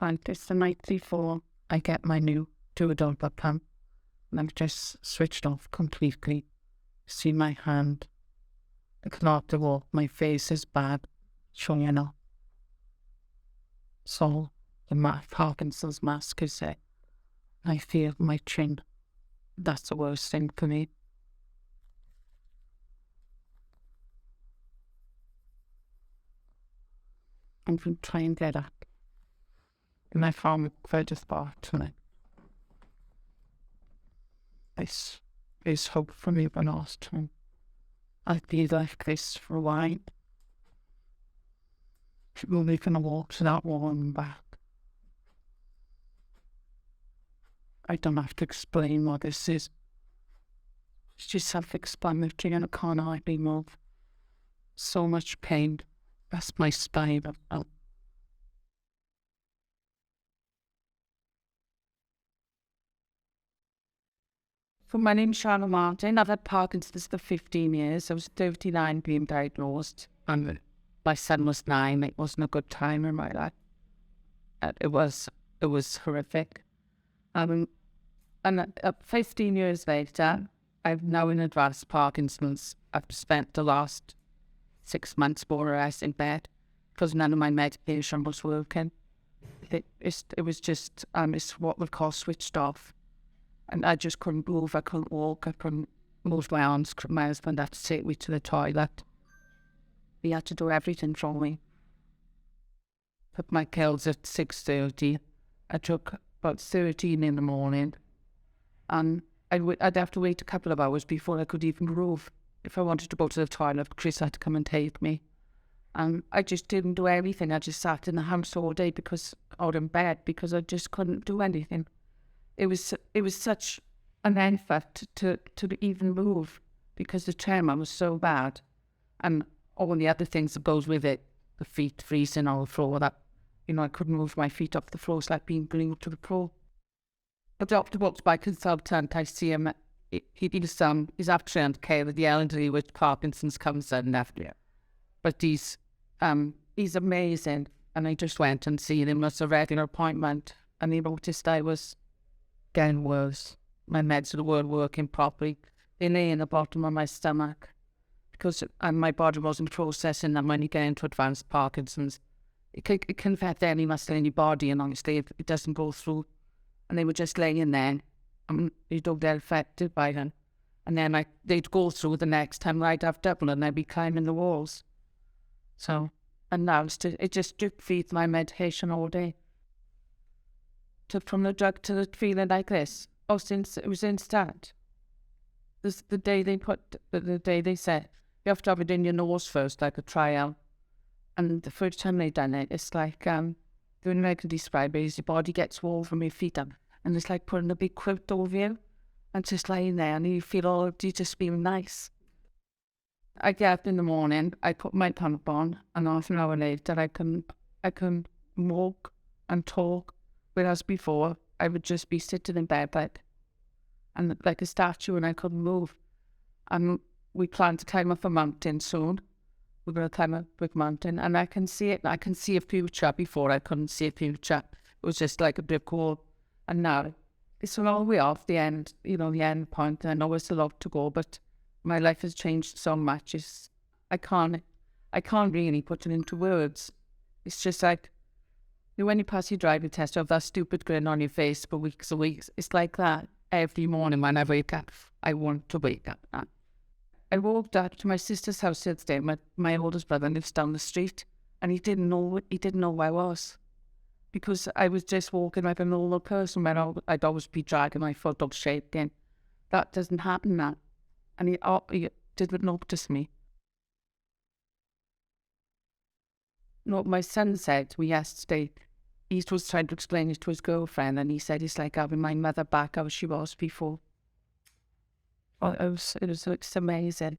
like this the night before I get my new 2-adult webcam, and I've just switched off completely. See my hand, I cannot walk, my face is bad, showing up. So the Parkinson's mask is it. I feel my chin. That's the worst thing for me. I'm going to try and get up. And I found quite a spot tonight. There's hope for me, but also I'll be like this for a while. We'll be going to walk to that wall and back. I don't have to explain what this is. It's just self-explanatory and I can't hardly move. So much pain. That's my spine. So my name's Sharon Martin. I've had Parkinson's for 15 years. I was 39 being diagnosed. And my son was 9. It wasn't a good time in my life. It was horrific. And 15 years later, I've now in advanced Parkinson's. I've spent the last 6 months more or less in bed because none of my medication was working. It was just it's what we call switched off, and I just couldn't move. I couldn't walk. I couldn't move my arms. My husband had to take me to the toilet. He had to do everything for me. Put my pills at 6:30. I took about 13 in the morning, and I'd have to wait a couple of hours before I could even move. If I wanted to go to the toilet, Chris had to come and take me. And I just didn't do anything. I just sat in the house all day out in bed because I just couldn't do anything. It was such an effort to even move because the tremor was so bad. And all the other things that goes with it, the feet freezing on the floor, that, I couldn't move my feet off the floor. It's like being glued to the floor. The doctor walked by consultant. I see him. He's actually on care with the elderly with Parkinson's comes in after. But he's amazing. And I just went and seen him as a regular appointment. And he noticed I was getting worse. My meds weren't working properly. They lay in the bottom of my stomach because my body wasn't processing them when you get into advanced Parkinson's. It can affect any muscle in your body, and honestly, it doesn't go through. And they were just laying there. You don't get affected by them. And then they'd go through the next time I'd have double and I'd be climbing the walls. So, and now it just drip feeds my medication all day. From the drug to the feeling like this. Since it was instant. The day they said, you have to have it in your nose first, like a trial. And the first time they done it, it's like, the only way I can describe it is your body gets warm from your feet up. And it's like putting a big quilt over you and just lying there and you just feel nice. I get up in the morning, I put my pump on, and half an hour later I can walk and talk. Whereas before, I would just be sitting in bed and like a statue and I couldn't move. And we plan to climb up a mountain soon. We're going to climb a big mountain and I can see it. I can see a future. Before I couldn't see a future. It was just like a brick wall. And now it's a long way off the end, the end point. I know it's a lot to go, but my life has changed so much. I can't really put it into words. It's just like, when you pass your driving test, you have that stupid grin on your face for weeks and weeks. It's like that every morning when I wake up. I want to wake up. I walked out to my sister's house the other day. My oldest brother lives down the street, and he didn't know where I was. Because I was just walking like a normal person when I'd always be dragging my foot up shaking. That doesn't happen now. And he didn't notice me. No, my son said to me yesterday, he was trying to explain it to his girlfriend, and he said it's like having my mother back how she was before. It's amazing.